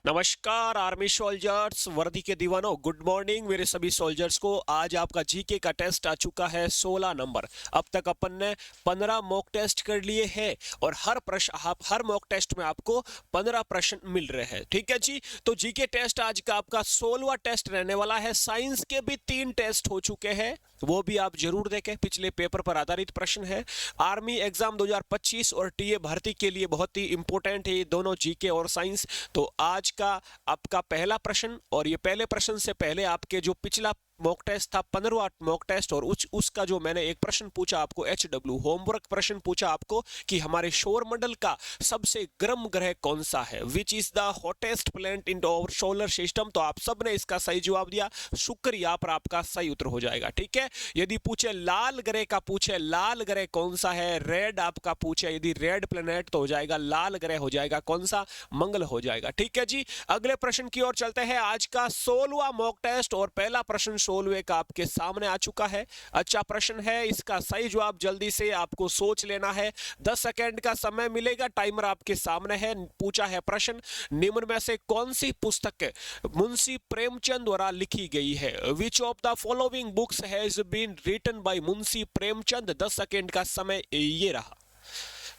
नमस्कार army soldiers, वर्दी के दीवानों, गुड मॉर्निंग मेरे सभी सोल्जर्स को। आज आपका जीके का टेस्ट आ चुका है 16 नंबर। अब तक अपन ने 15 मॉक टेस्ट कर लिए हैं और हर मॉक टेस्ट में आपको 15 प्रश्न मिल रहे हैं। ठीक है जी, तो जीके टेस्ट आज का आपका 16वां टेस्ट रहने वाला है। साइंस के भी 3 टेस्ट हो चुके हैं, वो भी आप जरूर देखें, पिछले पेपर पर आधारित प्रश्न है। आर्मी एग्जाम 2025 और टीए भर्ती के लिए बहुत ही इंपॉर्टेंट है ये दोनों, जीके और साइंस। तो आज का आपका पहला प्रश्न, और ये पहले प्रश्न से पहले आपके जो पिछला मॉक टेस्ट था 15वां मॉक टेस्ट, और उसका जो मैंने एक प्रश्न पूछा आपको, HW होमवर्क प्रश्न पूछा आपको कि हमारे सौरमंडल का सबसे गर्म ग्रह कौन सा है, which is the hottest planet in our solar system. तो आप सबने इसका सही जवाब दिया, शुक्रिया, पर आपका सही उत्तर हो जाएगा। ठीक है, यदि पूछे लाल ग्रह का, पूछे लाल ग्रह कौन सा है, रेड आपका पूछे यदि रेड प्लैनेट, तो हो जाएगा लाल ग्रह, हो जाएगा कौन सा, मंगल हो जाएगा। ठीक है जी, अगले प्रश्न की ओर चलते हैं। आज का 16वां मॉक टेस्ट और पहला प्रश्न 16वें का आपके सामने आ चुका है। अच्छा प्रश्न है, इसका सही जवाब जल्दी से आपको सोच लेना है। 10 सेकंड का समय मिलेगा, टाइमर आपके सामने है। पूछा है प्रश्न, निम्न में से कौन सी पुस्तक मुंशी प्रेमचंद द्वारा लिखी गई है? Which of the following books has been written by Munshi Premchand? 10 second का समय ये रहा।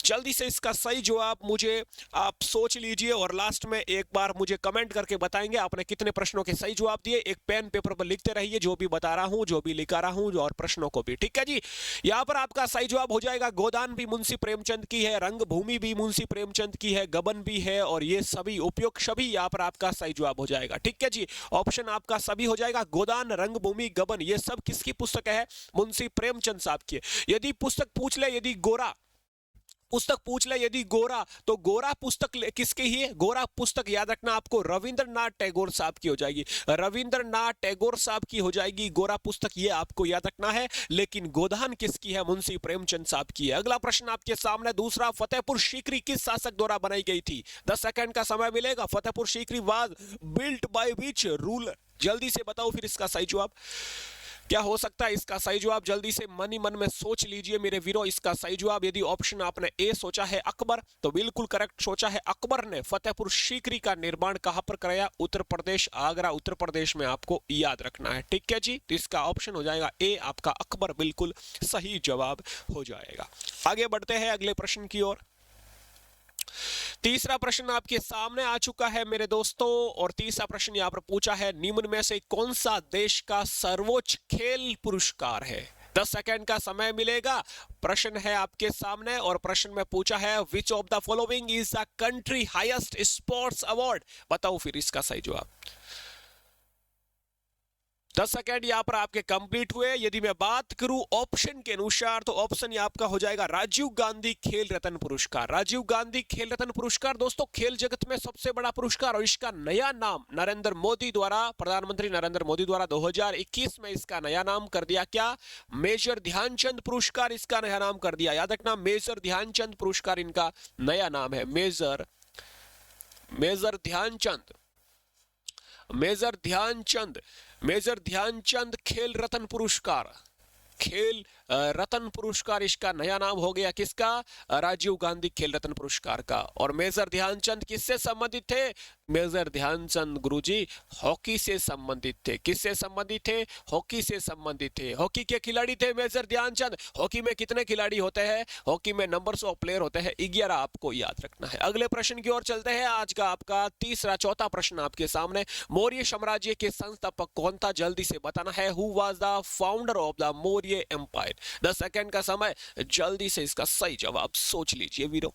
जल्दी से इसका सही जवाब मुझे आप सोच लीजिए और लास्ट में एक बार मुझे कमेंट करके बताएंगे आपने कितने प्रश्नों के सही जवाब दिए। एक पेन पेपर पर लिखते रहिए, जो भी बता रहा हूं, जो भी लिखा रहा हूं, और प्रश्नों को भी। ठीक है जी, यहां पर आपका सही जवाब हो जाएगा, गोदान भी मुंशी प्रेमचंद की है, रंगभूमि भी मुंशी प्रेमचंद की है, गबन भी है, और ये सभी उपयुक्त सभी यहां पर आपका सही जवाब हो जाएगा। ठीक है जी, ऑप्शन आपका सभी हो जाएगा, गोदान, रंगभूमि, गबन, ये सब किसकी पुस्तक है? मुंशी प्रेमचंद साहब की। यदि पुस्तक पूछ ले, यदि गोरा पुस्तक पूछ ले, यदि गोरा, तो गोरा पुस्तक किसकी ही है? गोरा पुस्तक याद रखना आपको रविंद्रनाथ टैगोर साहब की हो जाएगी, रविंद्रनाथ टैगोर साहब की हो जाएगी गोरा पुस्तक, ये आपको याद रखना है। लेकिन गोदान किसकी है? मुंशी प्रेमचंद साहब की है। अगला प्रश्न आपके सामने दूसरा, फतेहपुर सीकरी किस शासक द्वारा बनाई गई थी? 10 सेकंड का समय मिलेगा। Fatehpur Sikri was built by which ruler? जल्दी से बताओ फिर इसका सही जवाब क्या हो सकता है। इसका सही जवाब जल्दी से मन ही मन में सोच लीजिए मेरे वीरों। इसका सही जवाब, यदि ऑप्शन आपने ए सोचा है अकबर, तो बिल्कुल करेक्ट सोचा है। अकबर ने फतेहपुर सीकरी का निर्माण कहां पर कराया? उत्तर प्रदेश, आगरा, उत्तर प्रदेश में आपको याद रखना है। ठीक है जी, तो इसका ऑप्शन हो जाएगा ए, आपका अकबर बिल्कुल सही जवाब हो जाएगा। आगे बढ़ते हैं अगले प्रश्न की ओर। तीसरा प्रश्न आपके सामने आ चुका है मेरे दोस्तों, और तीसरा प्रश्न यहां पर पूछा है, निम्न में से कौन सा देश का सर्वोच्च खेल पुरस्कार है? 10 सेकंड का समय मिलेगा। प्रश्न है आपके सामने, और प्रश्न में पूछा है, which of the following is the country highest sports award? बताओ फिर इसका सही जवाब। 10 सेकंड यहाँ पर आपके कंप्लीट हुए। यदि मैं बात करूं ऑप्शन के अनुसार, तो ऑप्शन आपका हो जाएगा राजीव गांधी खेल रत्न पुरस्कार। राजीव गांधी खेल रत्न पुरस्कार दोस्तों खेल जगत में सबसे बड़ा पुरस्कार, और इसका नया नाम नरेंद्र मोदी द्वारा, प्रधानमंत्री नरेंद्र मोदी द्वारा 2021 में इसका नया नाम कर दिया क्या? मेजर ध्यानचंद पुरस्कार इसका नया नाम कर दिया। याद रखना, मेजर ध्यानचंद पुरस्कार इनका नया नाम है। Major Dhyanchand, Major Dhyanchand, Major Dhyanchand Khel Ratna पुरस्कार, खेल रत्न पुरस्कार इसका नया नाम हो गया किसका? राजीव गांधी खेल रत्न पुरस्कार का। और मेजर ध्यानचंद किससे संबंधित थे? मेजर ध्यानचंद गुरुजी हॉकी से संबंधित थे। किससे संबंधित थे? हॉकी से संबंधित थे। हॉकी के खिलाड़ी थे मेजर ध्यानचंद। हॉकी में कितने खिलाड़ी होते हैं? हॉकी में नंबर्स ऑफ प्लेयर होते हैं 11, आपको याद रखना है। अगले प्रश्न की ओर चलते हैं। आज का आपका तीसरा चौथा प्रश्न आपके सामने, मौर्य साम्राज्य के संस्थापक कौन था? जल्दी से बताना है। Who was the founder of the Maurya empire? 10 second का समय, जल्दी से इसका सही जवाब सोच लीजिए वीरों।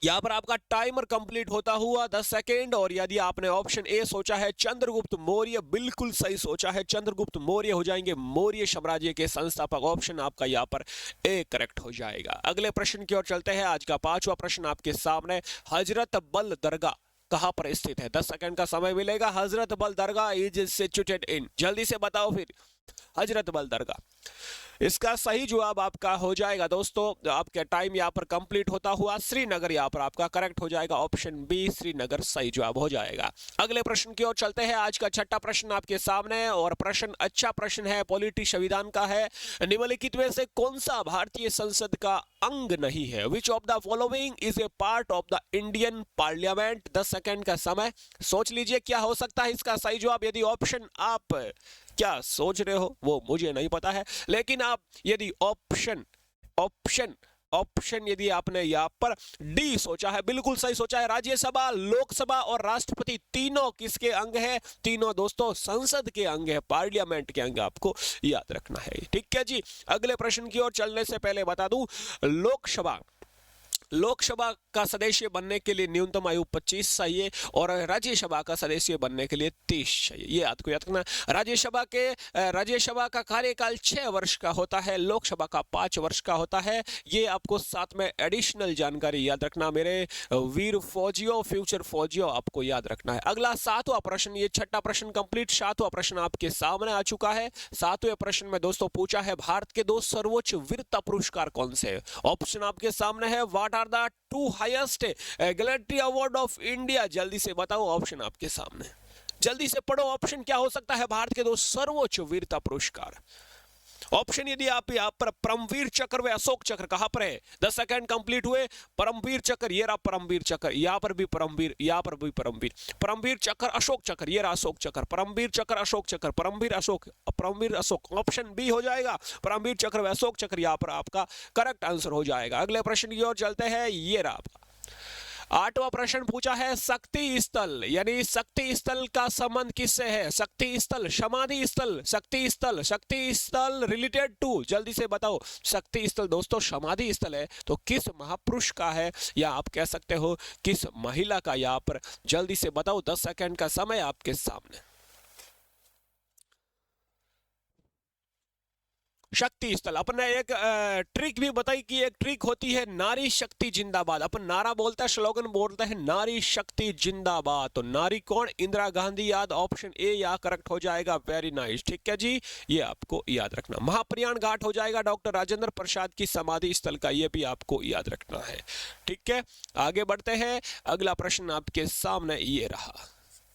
यहां पर आपका टाइमर कंप्लीट होता हुआ 10 सेकेंड, और यदि आपने ऑप्शन ए सोचा है चंद्रगुप्त मौर्य, बिल्कुल सही सोचा है, चंद्रगुप्त मौर्य हो जाएंगे मौर्य साम्राज्य के संस्थापक। ऑप्शन आपका यहां पर ए करेक्ट हो जाएगा। अगले प्रश्न की ओर चलते हैं। आज का पांचवा प्रश्न आपके सामने, हजरत बल दरगाह कहां पर स्थित है? 10 सेकंड का समय मिलेगा। हजरत बल दरगाह इज सिचुएटेड इन, जल्दी से बताओ फिर। हजरत बल दरगाह, इसका सही जवाब आपका हो जाएगा दोस्तों, आपका टाइम यहाँ पर कंप्लीट होता हुआ श्रीनगर, यहाँ पर आपका करेक्ट हो जाएगा। ऑप्शन बी श्रीनगर सही जवाब हो जाएगा। अगले प्रश्न की ओर चलते हैं। आज का छठा प्रश्न आपके सामने, और प्रश्न अच्छा प्रश्न है, पॉलिटी संविधान का है। निम्नलिखित में से कौन सा भारतीय संसद का अंग नहीं है? Which of the following is a part of the Indian parliament? 10 second का समय, सोच लीजिए क्या हो सकता है इसका सही जवाब। यदि ऑप्शन आप क्या सोच रहे हो वो मुझे नहीं पता है, लेकिन आप यदि ऑप्शन ऑप्शन ऑप्शन यदि आपने यहां पर डी सोचा है, बिल्कुल सही सोचा है। राज्यसभा, लोकसभा और राष्ट्रपति तीनों किसके अंग है? तीनों दोस्तों संसद के अंग है, पार्लियामेंट के अंग, आपको याद रखना है। ठीक है जी, अगले प्रश्न की ओर चलने से पहले बता दूं, लोकसभा का सदस्य बनने के लिए न्यूनतम आयु 25 चाहिए और राज्यसभा का सदस्य बनने के लिए 30 चाहिए। ये आपको याद रखना। राज्यसभा का कार्यकाल 6 वर्ष का होता है, लोकसभा का 5 वर्ष का होता है। ये आपको साथ में एडिशनल जानकारी याद रखना मेरे वीर फौजियों, फ्यूचर फौजियों, आपको याद रखना है। अगला 7वां प्रश्न, ये 6ठा प्रश्न कंप्लीट, 7वां प्रश्न आपके सामने आ चुका है। 7वें प्रश्न में दोस्तों पूछा है भारत के 2 सर्वोच्च वीरता पुरस्कार कौन से हैं? ऑप्शन आपके सामने है। What are the 2 highest gallantry award of India? जल्दी से बताओ, ऑप्शन आपके सामने, जल्दी से पढ़ो। ऑप्शन क्या हो सकता है भारत के 2 सर्वोच्च वीरता पुरस्कार? ऑप्शन यदि आप यहाँ पर परमवीर चक्र व अशोक चक्र, कहां पर है? 10 सेकंड कंप्लीट हुए। परमवीर चक्र, ये रहा परमवीर चक्र, यहां पर भी परमवीर, यहां पर भी परमवीर, परमवीर चक्र, अशोक चक्र, ये रहा अशोक चक्र, परमवीर चक्र, अशोक चक्र, परमवीर अशोक, परमवीर अशोक। ऑप्शन बी हो जाएगा, परमवीर चक्र व अशोक चक्र, यहां पर आपका करेक्ट आंसर हो जाएगा। अगले प्रश्न की ओर चलते हैं, ये रहा आपका 8वां प्रश्न पूछा है शक्ति स्थल, यानी शक्ति स्थल का संबंध किससे है? शक्ति स्थल, समाधि स्थल, शक्ति स्थल रिलेटेड टू, जल्दी से बताओ। शक्ति स्थल दोस्तों समाधि स्थल है, तो किस महापुरुष का है, या आप कह सकते हो किस महिला का? यहां पर जल्दी से बताओ, 10 सेकंड का समय आपके सामने। शक्ति स्थल, अपन ने एक ट्रिक भी बताई कि एक ट्रिक होती है नारी शक्ति जिंदाबाद। अपन नारा बोलता है, स्लोगन बोलता है नारी शक्ति जिंदाबाद। तो नारी कौन? इंदिरा गांधी याद, ऑप्शन ए यहाँ करेक्ट हो जाएगा। वेरी नाइस, ठीक है जी, ये आपको याद रखना। महाप्रयाण घाट हो जाएगा डॉक्टर राजेंद्र प्रसाद की समाधि स्थल का, ये भी आपको याद रखना है। ठीक है, आगे बढ़ते हैं। अगला प्रश्न आपके सामने ये रहा,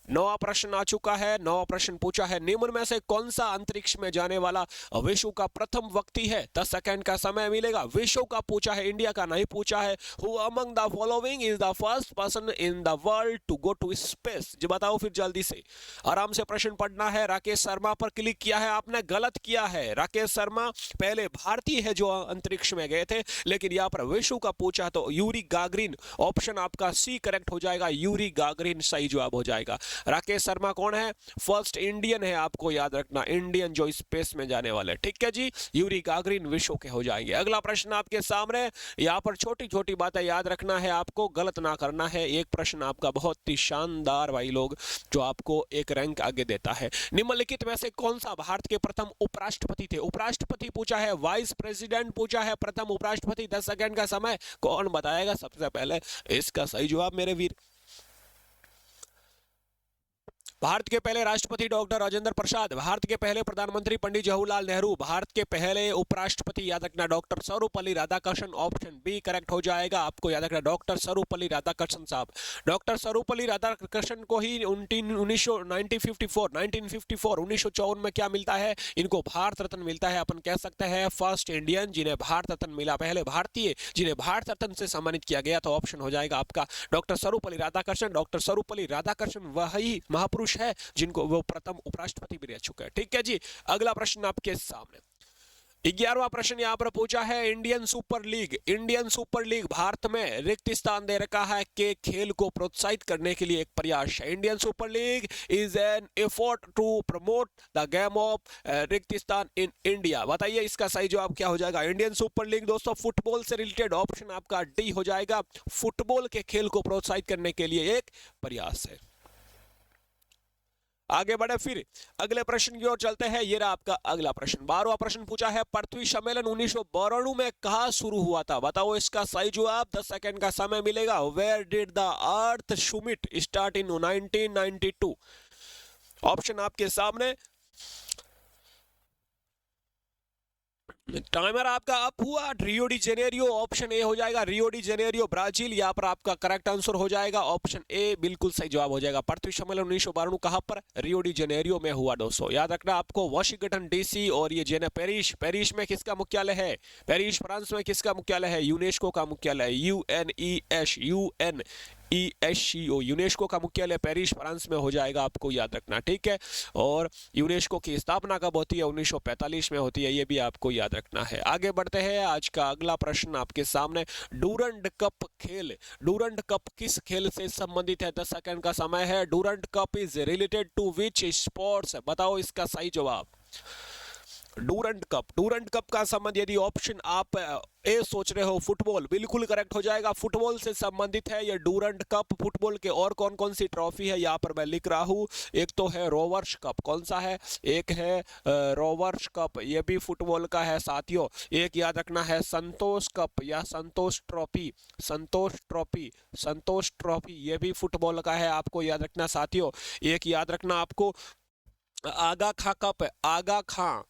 9वां प्रश्न आ चुका है। 9वां प्रश्न पूछा है निम्न में से कौन सा अंतरिक्ष में जाने वाला विश्व का प्रथम व्यक्ति है? 10 सेकंड का समय मिलेगा। विश्व का पूछा है, इंडिया का नहीं पूछा है। Who among the following is the first person in the world to go to space? जी बताओ फिर, जल्दी से, आराम से प्रश्न पढ़ना है। राकेश शर्मा पर क्लिक किया है आपने, गलत किया है। राकेश शर्मा पहले भारतीय है जो अंतरिक्ष में गए थे, लेकिन यहाँ पर विश्व का पूछा तो यूरी गागरिन, ऑप्शन आपका सी करेक्ट हो जाएगा। यूरी गागरिन सही जवाब हो जाएगा। राकेश शर्मा कौन है? फर्स्ट इंडियन है, आपको याद रखना, इंडियन जो स्पेस में जाने वाले। ठीक है जी, यूरी गागरिन विश्व के हो जाएंगे। अगला प्रश्न आपके सामने, यहाँ पर छोटी छोटी बातें याद रखना है आपको, गलत ना करना है। एक प्रश्न आपका बहुत ही शानदार भाई लोग, जो आपको एक रैंक आगे देता है। निम्नलिखित में से कौन सा भारत के प्रथम उपराष्ट्रपति थे? उपराष्ट्रपति पूछा है, वाइस प्रेसिडेंट पूछा है, प्रथम उपराष्ट्रपति। 10 सेकंड का समय, कौन बताएगा सबसे पहले इसका सही जवाब मेरे वीर? भारत के पहले राष्ट्रपति डॉक्टर राजेंद्र प्रसाद, भारत के पहले प्रधानमंत्री पंडित जवाहरलाल नेहरू, भारत के पहले उपराष्ट्रपति याद रखना doctor Sarvepalli Radhakrishnan, option B correct हो जाएगा। आपको याद रखना डॉक्टर सर्वपल्ली राधाकृष्णन साहब। डॉक्टर सर्वपल्ली राधाकृष्णन को ही 1954 में क्या मिलता है? इनको भारत रत्न मिलता है। अपन कह सकते हैं फर्स्ट इंडियन जिन्हें भारत रत्न मिला, पहले भारतीय जिन्हें भारत रत्न से सम्मानित किया गया। तो ऑप्शन हो जाएगा आपका डॉक्टर सर्वपल्ली राधाकृष्णन। डॉक्टर सर्वपल्ली राधाकृष्णन वही महापुरुष है जिनको वो प्रथम उपराष्ट्रपति भी रह चुका है। ठीक है जी, अगला प्रश्न आपके सामने 11वां प्रश्न यहां पर पूछा है Indian super league. Indian super league Bharat में रिक्त स्थान दे रखा है कि खेल को प्रोत्साहित करने के लिए एक प्रयास है। Indian super league is an effort to promote the game of रिक्त स्थान इन इंडिया। बताइए इसका सही जवाब क्या हो जाएगा? इंडियन सुपर लीग दोस्तों फुटबॉल से रिलेटेड, ऑप्शन आपका डी हो जाएगा। फुटबॉल के खेल को प्रोत्साहित करने के लिए एक प्रयास है। आगे बढ़े फिर अगले प्रश्न की ओर चलते हैं। ये रहा आपका अगला प्रश्न, 12वां प्रश्न पूछा है पृथ्वी सम्मेलन 1992 में कहां शुरू हुआ था? बताओ इसका सही जवाब। 10 सेकंड का समय मिलेगा। Where did the earth summit start in 1992? Option आपके सामने, टाइमर आपका अप हुआ। Rio de Janeiro option A हो जाएगा, रियो डी जेनेरियो ब्राजील, यहाँ पर आपका करेक्ट आंसर हो जाएगा ऑप्शन ए, बिल्कुल सही जवाब हो जाएगा। पृथ्वी सम्मेलन 1992 कहां पर? रियो डी जेनेरियो में हुआ दोस्तों, याद रखना आपको। वॉशिंगटन डीसी और ये जेने पेरिस, पेरिस में किसका मुख्यालय है? पेरिस फ्रांस में किसका मुख्यालय है? यूनेस्को का मुख्यालय, UNESCO, यूनेस्को का मुख्यालय पेरिस फ्रांस में हो जाएगा, आपको याद रखना, ठीक है। और यूनेस्को की स्थापना कब होती है? 1945 में होती है, ये भी आपको याद रखना है। आगे बढ़ते हैं, आज का अगला प्रश्न आपके सामने। डूरंड कप खेल, डूरंड कप किस खेल से संबंधित है? 10 सेकंड का समय है। Durand Cup is related to which sports? बताओ इसका सही जवाब। डूरंड कप, डूरंड कप का संबंध, यदि ऑप्शन आप ए सोच रहे हो फुटबॉल, बिल्कुल करेक्ट हो जाएगा, फुटबॉल से संबंधित है ये डूरंड कप। फुटबॉल के और कौन कौन सी ट्रॉफी है यहाँ पर मैं लिख रहा हूँ। एक तो है रोवर्स कप, कौन सा है? एक है रोवर्स कप, ये भी फुटबॉल का है साथियों। एक याद रखना है संतोष कप या संतोष ट्रॉफी, संतोष ट्रॉफी, संतोष ट्रॉफी, ये भी फुटबॉल का है, आपको याद रखना साथियों। एक याद रखना आपको आगा खां कप, आगा खां,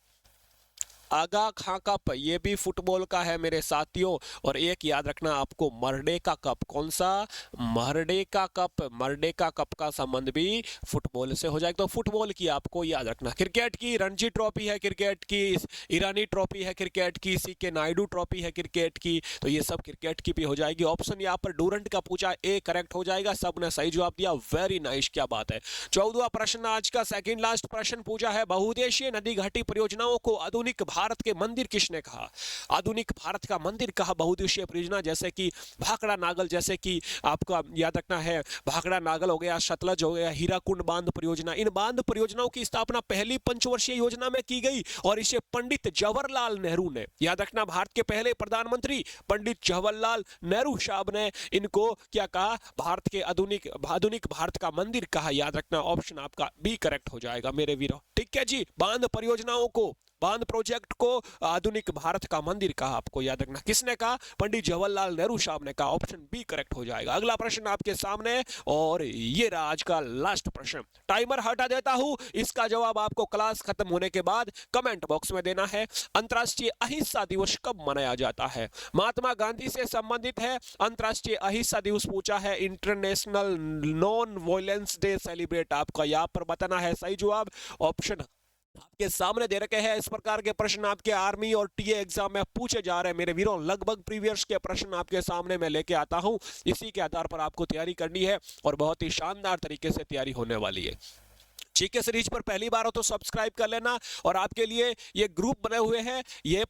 आगा खां कप, ये भी फुटबॉल का है मेरे साथियों। और एक याद रखना आपको मर्डेका कप, कौन सा? मर्डेका कप, मर्डेका कप का संबंध भी फुटबॉल से हो जाएगा। तो फुटबॉल की आपको याद रखना। क्रिकेट की रणजी ट्रॉफी है, क्रिकेट की ईरानी ट्रॉफी है, क्रिकेट की सीके नायडू ट्रॉफी है क्रिकेट की, तो ये सब क्रिकेट की भी हो जाएगी। ऑप्शन यहाँ पर डूरंड का पूछा, ए करेक्ट हो जाएगा, सबने सही जवाब दिया, वेरी नाइस, क्या बात है। 14वां प्रश्न आज का, सेकंड लास्ट प्रश्न पूछा है। बहुउद्देशीय नदी घाटी परियोजनाओं को आधुनिक भारत के मंदिर किसने कहा? आधुनिक भारत का मंदिर कहा बहुउद्देशीय परियोजना, जैसे कि भाखड़ा नागल, जैसे कि आपका याद रखना है भाखड़ा नागल हो गया, सतलज हो गया, हीराकुंड बांध परियोजना। इन बांध परियोजनाओं की स्थापना पहली पंचवर्षीय योजना में की गई और इसे पंडित जवाहरलाल नेहरू ने, याद रखना, भारत के पहले प्रधानमंत्री पंडित जवाहरलाल नेहरू साहब ने इनको क्या कहा? भारत के आधुनिक आधुनिक भारत का मंदिर कहा, याद रखना। ऑप्शन आपका बी करेक्ट हो जाएगा मेरे वीरों, ठीक है जी। बांध परियोजनाओं को, बांध प्रोजेक्ट को आधुनिक भारत का मंदिर कहा, आपको याद रखना। किसने कहा? पंडित जवाहरलाल नेहरू साहब ने कहा, ऑप्शन बी करेक्ट हो जाएगा। अगला प्रश्न आपके सामने, और ये रहा आज का लास्ट प्रश्न। टाइमर हटा देता हूं, इसका जवाब आपको क्लास खत्म होने के बाद कमेंट बॉक्स में देना है। अंतरराष्ट्रीय अहिंसा दिवस कब मनाया जाता है? महात्मा गांधी से संबंधित है। अंतरराष्ट्रीय अहिंसा दिवस पूछा है, international non violence day celebrate, आपका यहाँ पर बताना है सही जवाब। ऑप्शन आपके सामने दे रखे हैं। इस प्रकार के प्रश्न आपके आर्मी और टीए एग्जाम में पूछे जा रहे हैं मेरे वीरों, लगभग प्रीवियस के प्रश्न आपके सामने मैं लेके आता हूं। इसी के आधार पर आपको तैयारी करनी है और बहुत ही शानदार तरीके से तैयारी होने वाली है। जीके सीरीज पर पहली बार हो तो सब्सक्राइब कर लेना। और आपके लिए ये ग्रुप बने हुए हैं, ये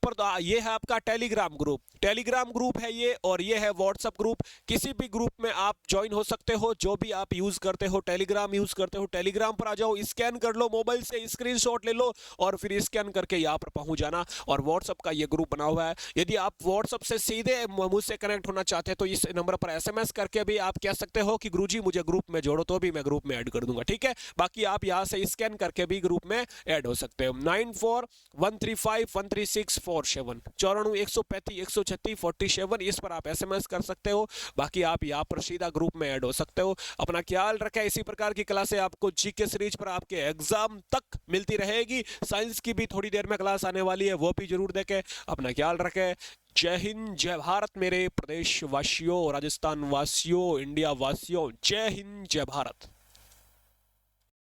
है आपका टेलीग्राम ग्रुप, टेलीग्राम ग्रुप है ये, और ये है व्हाट्सएप ग्रुप। किसी भी ग्रुप में आप ज्वाइन हो सकते हो, जो भी आप यूज करते हो, टेलीग्राम यूज करते हो, टेलीग्राम पर आ जाओ, स्कैन कर लो मोबाइल से, स्क्रीनशॉट ले लो और फिर स्कैन करके यहाँ पर पहुंच जाना। और व्हाट्सएप का ये ग्रुप बना हुआ है। यदि आप व्हाट्सएप से सीधे मुझसे कनेक्ट होना चाहते हैं तो इस नंबर पर SMS करके भी आप कह सकते हो कि गुरुजी मुझे ग्रुप में जोड़ो, तो भी मैं ग्रुप में ऐड कर दूंगा, ठीक है। बाकी आप यहाँ से स्कैन करके भी ग्रुप में ऐड हो सकते हो। 9413513647, 9413513647, इस पर आप SMS कर सकते हो। बाकी आप यहाँ पर सीधा ग्रुप में ऐड हो सकते हो। अपना ख्याल रखें। इसी प्रकार की क्लासें आपको जीके सीरीज पर आपके एग्जाम तक मिलती रहेगी। साइंस की भी थोड़ी देर में क्लास आने वाली है, वो भी जरूर देखें। अपना ख्याल रखें। जय हिंद, जय भारत मेरे प्रदेश वासियों, राजस्थान वासियों, इंडिया वासियों, जय हिंद, जय भारत।